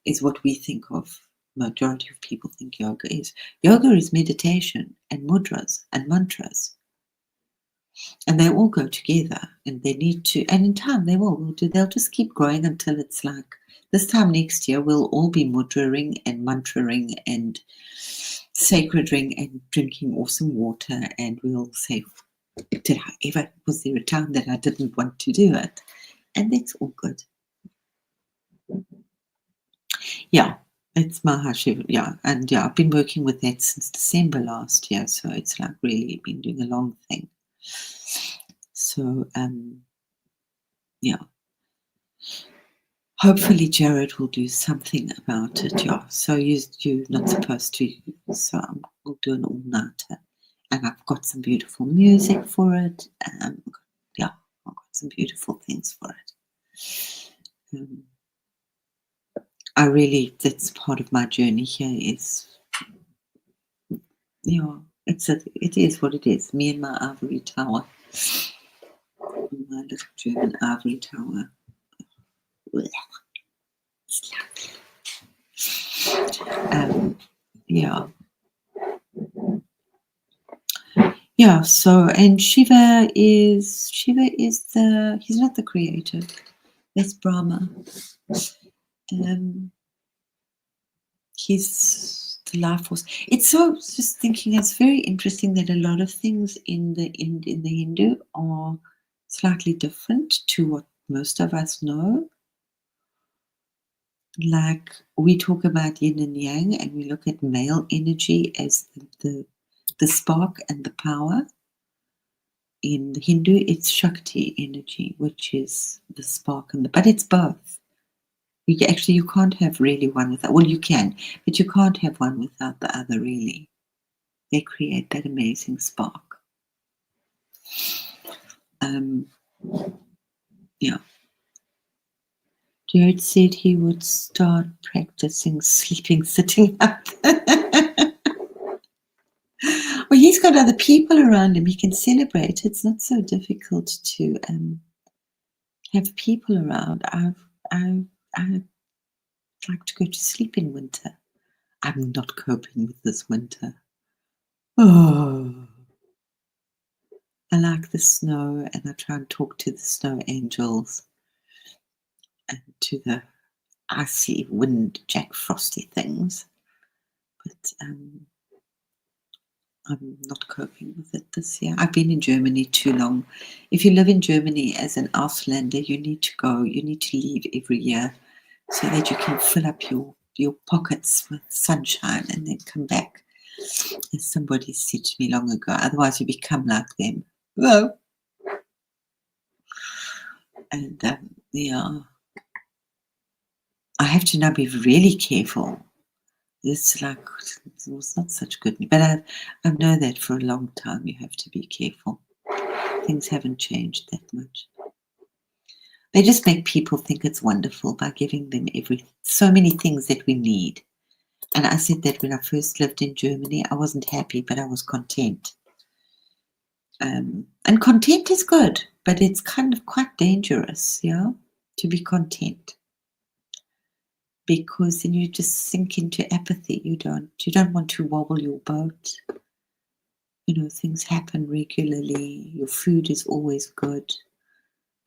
is what we think of. Majority of people think yoga is. Yoga is meditation and mudras and mantras. And they all go together, and they need to, and in time they'll just keep growing until it's like this time next year we'll all be mudraing and mantraing and sacreding and drinking awesome water, and we'll say, was there a time that I didn't want to do it? And that's all good. Yeah, it's Mahashiva, yeah. And yeah, I've been working with that since December last year, so it's like really been doing a long thing. So yeah, hopefully Jared will do something about it. Yeah, so you're not supposed to, so we'll do an all-nighter, and I've got some beautiful music for it. Yeah, I've got some beautiful things for it. That's part of my journey here, is, it is what it is. Me and my ivory tower, my little German ivory tower. It's lovely. Yeah. So, and Shiva is he's not the creator. That's Brahma. He's the life force. It's so, just thinking, it's very interesting that a lot of things in the Hindu are slightly different to what most of us know. Like, we talk about yin and yang, and we look at male energy as the spark and the power. In Hindu, it's Shakti energy, which is the spark but it's both. You can't have really one without, well, you can, but you can't have one without the other, really. They create that amazing spark. Yeah. Jared said he would start practicing sleeping sitting up. Well, he's got other people around him. He can celebrate. It's not so difficult to have people around. I like to go to sleep in winter. I'm not coping with this winter. Oh, I like the snow, and I try and talk to the snow angels and to the icy wind, Jack Frosty things. But I'm not coping with it this year. I've been in Germany too long. If you live in Germany as an Auslander, you need to go. You need to leave every year so that you can fill up your pockets with sunshine and then come back. As somebody said to me long ago, otherwise you become like them. Well, and yeah, I have to now be really careful. It's like, it was not such good news, but I know that for a long time you have to be careful. Things haven't changed that much. They just make people think it's wonderful by giving them so many things that we need. And I said that when I first lived in Germany, I wasn't happy, but I was content. And content is good, but it's kind of quite dangerous, yeah, to be content. Because then you just sink into apathy. You don't want to wobble your boat. You know, things happen regularly. Your food is always good.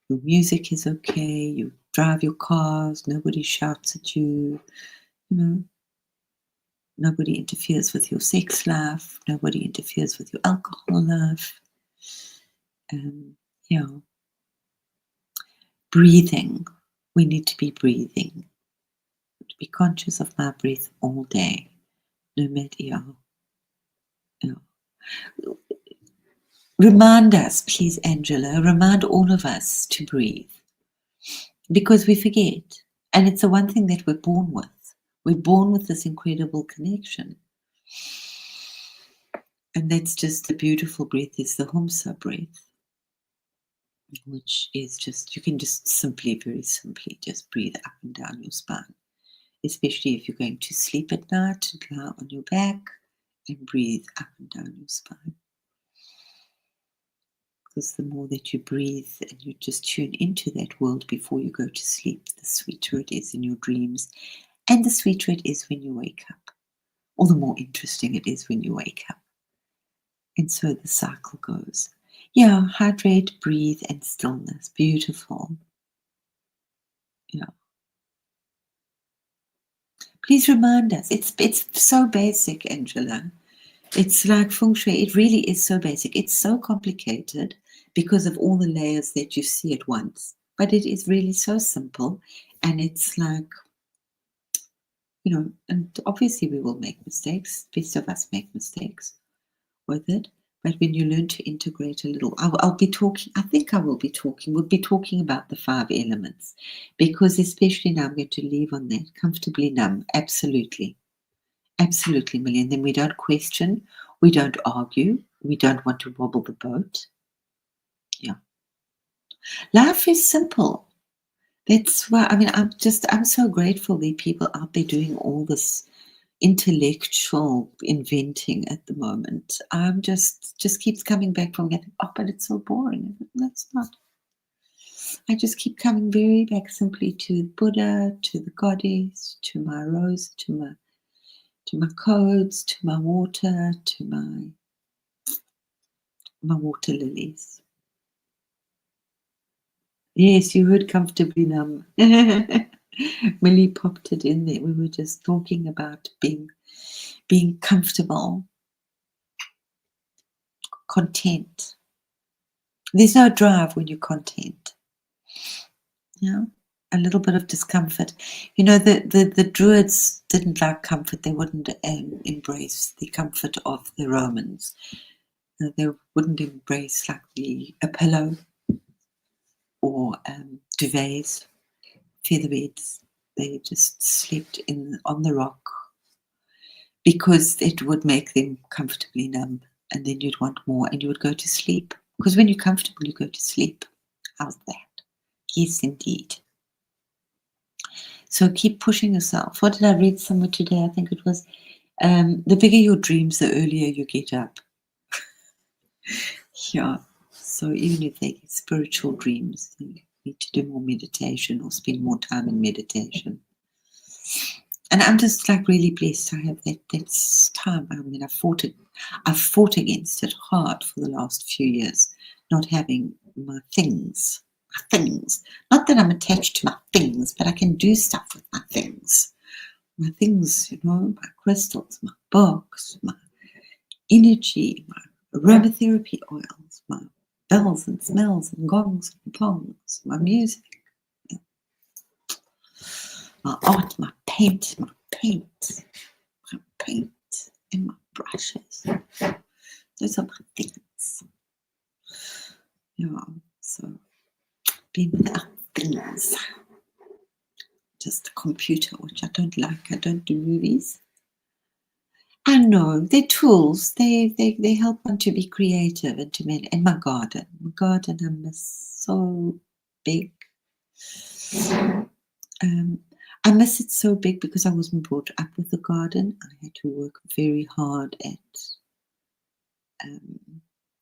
Your music is okay. You drive your cars. Nobody shouts at you. You know, nobody interferes with your sex life. Nobody interferes with your alcohol life. Yeah. Breathing. We need to be breathing. To be conscious of my breath all day. No matter, yeah. Remind us, please, Angela, remind all of us to breathe. Because we forget. And it's the one thing that we're born with. We're born with this incredible connection. And that's just the beautiful breath, is the Humsa breath, which is just, you can just simply, very simply, just breathe up and down your spine. Especially if you're going to sleep at night, lie on your back and breathe up and down your spine. Because the more that you breathe and you just tune into that world before you go to sleep, the sweeter it is in your dreams, and the sweeter it is when you wake up, or the more interesting it is when you wake up. And so the cycle goes. Yeah, hydrate, breathe, and stillness. Beautiful. Yeah. Please remind us. It's so basic, Angela. It's like feng shui. It really is so basic. It's so complicated because of all the layers that you see at once. But it is really so simple. And it's like, you know, and obviously we will make mistakes. Best of us make mistakes with it. But when you learn to integrate a little, I'll be talking, I think I will be talking, we'll be talking about the 5 elements. Because especially now I'm going to leave on that. Comfortably numb. Absolutely. Absolutely, Millie. And then we don't question, we don't argue, we don't want to wobble the boat. Yeah. Life is simple. That's why, I mean, I'm so grateful there are people out there doing all this intellectual inventing at the moment. I'm just keeps coming back from that, oh, but it's so boring. That's not. I just keep coming very back simply to Buddha, to the goddess, to my rose, to my codes, to my water, to my water lilies. Yes, you heard comfortably numb. Millie popped it in there. We were just talking about being comfortable, content. There's no drive when you're content. Yeah, a little bit of discomfort. You know, the Druids didn't like comfort. They wouldn't embrace the comfort of the Romans. They wouldn't embrace like a pillow or duvets, feather beds. They just slept on the rock because it would make them comfortably numb, and then you'd want more and you would go to sleep. Because when you're comfortable, you go to sleep. How's that? Yes, indeed. So keep pushing yourself. What did I read somewhere today? I think it was the bigger your dreams, the earlier you get up. Yeah. So even if they're spiritual dreams, you need to do more meditation or spend more time in meditation. And I'm just like really blessed. I have that time. I mean, I've fought against it hard for the last few years, not having my things. Not that I'm attached to my things, but I can do stuff with my things. My things, you know, my crystals, my books, my energy, my aromatherapy oils, my bells and smells and gongs and pongs, my music, my art, my paint, and my brushes. Those are my things. Yeah, so being without things. Just a computer, which I don't like. I don't do movies. I know they're tools. They help one to be creative and to make. And my garden, I miss so big. I miss it so big because I wasn't brought up with a garden. I had to work very hard at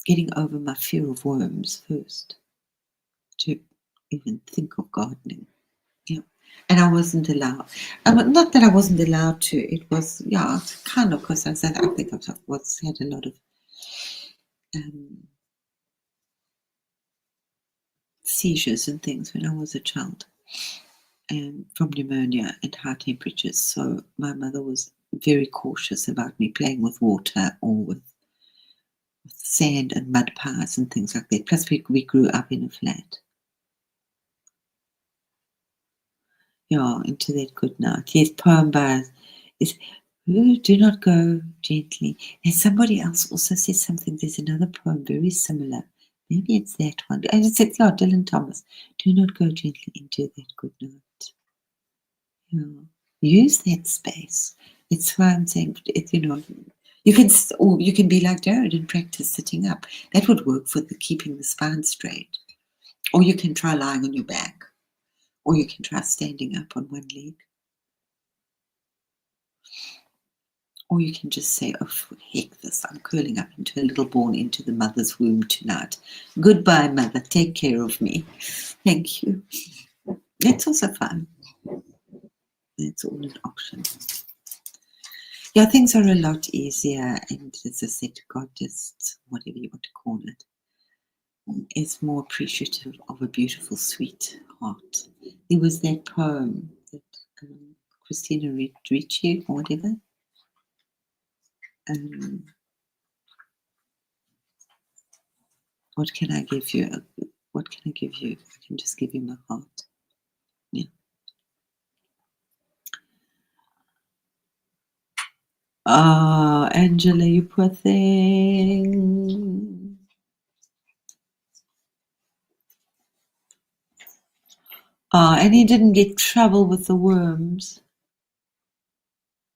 getting over my fear of worms first to even think of gardening. Yeah. And I wasn't allowed. Not that I wasn't allowed to. It was, yeah, kind of, because I think I had a lot of seizures and things when I was a child, from pneumonia and high temperatures. So my mother was very cautious about me playing with water or with sand and mud pies and things like that. Plus, we grew up in a flat. Yeah, into that good night. Yes, poem by is do not go gently. And somebody else also says something. There's another poem very similar. Maybe it's that one. And it's Dylan Thomas. Do not go gently into that good night. Yeah. Use that space. It's why I'm saying, you can be like Jared and practice sitting up. That would work for keeping the spine straight. Or you can try lying on your back. Or you can try standing up on one leg. Or you can just say, oh, heck this, I'm curling up into a little born into the mother's womb tonight. Goodbye, mother. Take care of me. Thank you. That's also fun. That's all an option. Yeah, things are a lot easier. And as I said, God just, whatever you want to call it, is more appreciative of a beautiful, sweet heart. There was that poem that Christina Ricci or whatever, what can I give you? What can I give you? I can just give you my heart. Yeah. Oh, Angela, you poor thing. Oh, and he didn't get trouble with the worms.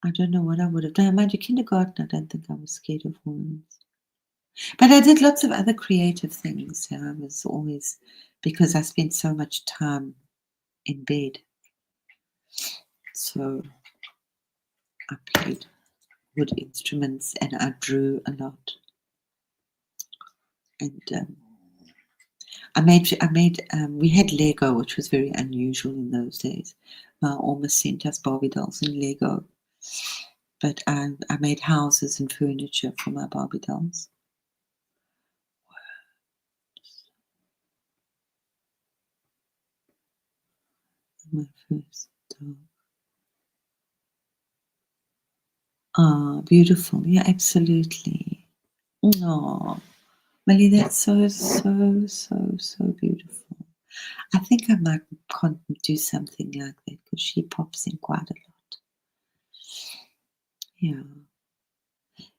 I don't know what I would have done. Mind you, kindergarten, I don't think I was scared of worms. But I did lots of other creative things. I was always, because I spent so much time in bed. So I played wood instruments and I drew a lot. And we had Lego, which was very unusual in those days. Ma almost sent us Barbie dolls and Lego. But I made houses and furniture for my Barbie dolls. My first doll. Ah, beautiful. Yeah, absolutely. Oh, Millie, that's so beautiful. I think I might do something like that because she pops in quite a lot. Yeah.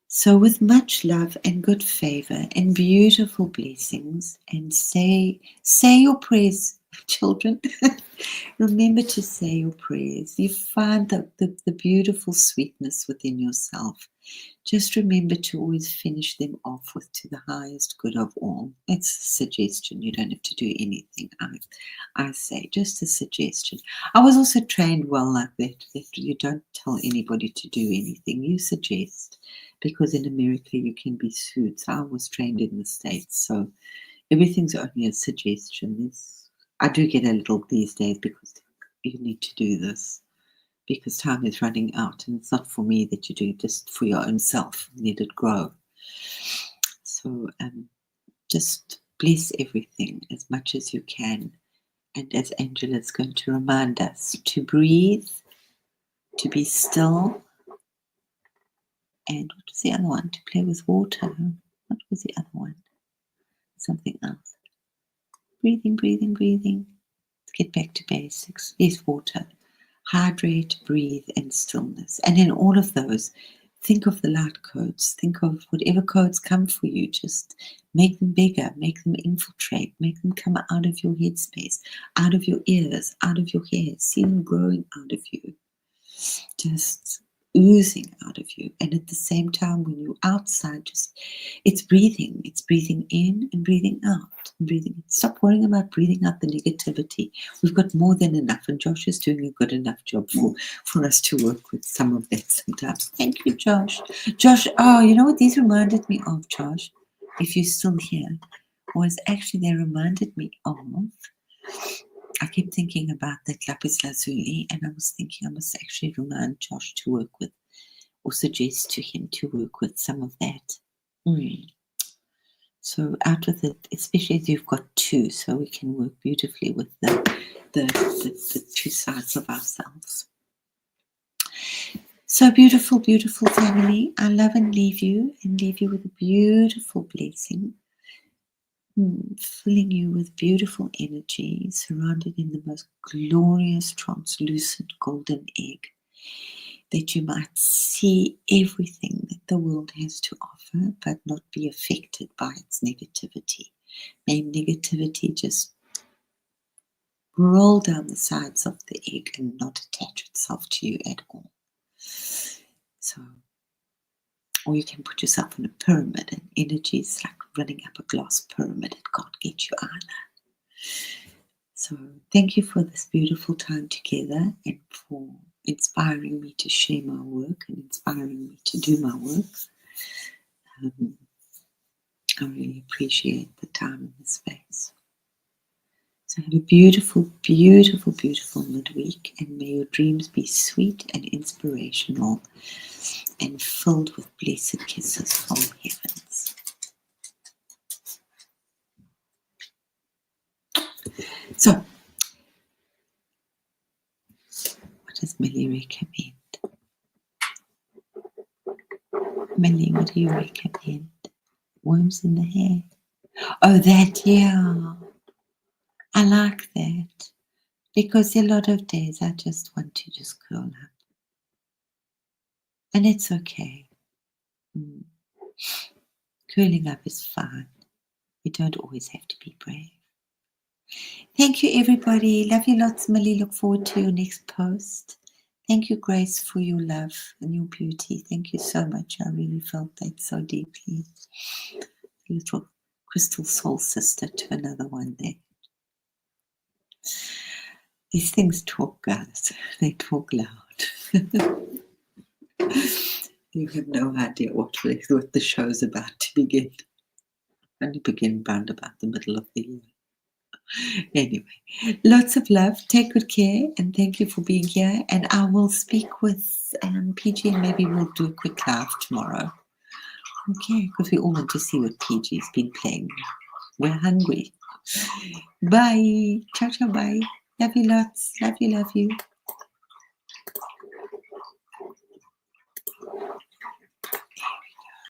So with much love and good favor and beautiful blessings, and say your prayers, children. Remember to say your prayers. You find the beautiful sweetness within yourself. Just remember to always finish them off with to the highest good of all. It's a suggestion. You don't have to do anything. I say just a suggestion. I was also trained well like that you don't tell anybody to do anything. You suggest, because in America you can be sued. So I was trained in the States. So everything's only a suggestion. I do get a little these days because you need to do this, because time is running out and it's not for me that you do it, just for your own self. Let it grow. So just bless everything as much as you can. And as Angela is going to remind us, to breathe, to be still, and what was the other one? To play with water. What was the other one? Something else. Breathing. Let's get back to basics. Yes, water. Hydrate, breathe, and stillness. And in all of those, think of the light codes. Think of whatever codes come for you. Just make them bigger, make them infiltrate, make them come out of your headspace, out of your ears, out of your hair. See them growing out of you. Just oozing out of you. And at the same time, when you're outside, it's breathing in and breathing out and breathing in. Stop worrying about breathing out the negativity. We've got more than enough, and Josh is doing a good enough job for us to work with some of that sometimes. Thank you, Josh. Oh, you know what these reminded me of, Josh, if you're still here, was actually they reminded me of, I kept thinking about that lapis lazuli, and I was thinking I must actually remind Josh to work with, or suggest to him to work with some of that. So out with it, especially if you've got two, so we can work beautifully with the two sides of ourselves. So beautiful, beautiful family. I love and leave you with a beautiful blessing, filling you with beautiful energy, surrounded in the most glorious, translucent golden egg, that you might see everything that the world has to offer, but not be affected by its negativity. May negativity just roll down the sides of the egg and not attach itself to you at all. So, or you can put yourself in a pyramid, and energy is like running up a glass pyramid. It can't get you either. So thank you for this beautiful time together, and for inspiring me to share my work and inspiring me to do my work. I really appreciate the time and the space. So have a beautiful, beautiful, beautiful midweek, and may your dreams be sweet and inspirational and filled with blessed kisses from the heavens. So, what does Millie recommend? Millie, what do you recommend? Worms in the hair. Oh, that, yeah. I like that. Because a lot of days I just want to just curl up. And it's okay. Curling up is fine. You don't always have to be brave. Thank you, everybody. Love you lots, Millie. Look forward to your next post. Thank you, Grace, for your love and your beauty. Thank you so much. I really felt that so deeply. Little crystal soul sister to another one there. These things talk, guys. They talk loud. You have no idea what the show's about to begin. Only begin round about the middle of the year. Anyway, lots of love. Take good care, and thank you for being here. And I will speak with PG, and maybe we'll do a quick live tomorrow. Okay, because we all want to see what PG's been playing. We're hungry. Bye. Ciao, ciao, bye. Love you lots. Love you, love you.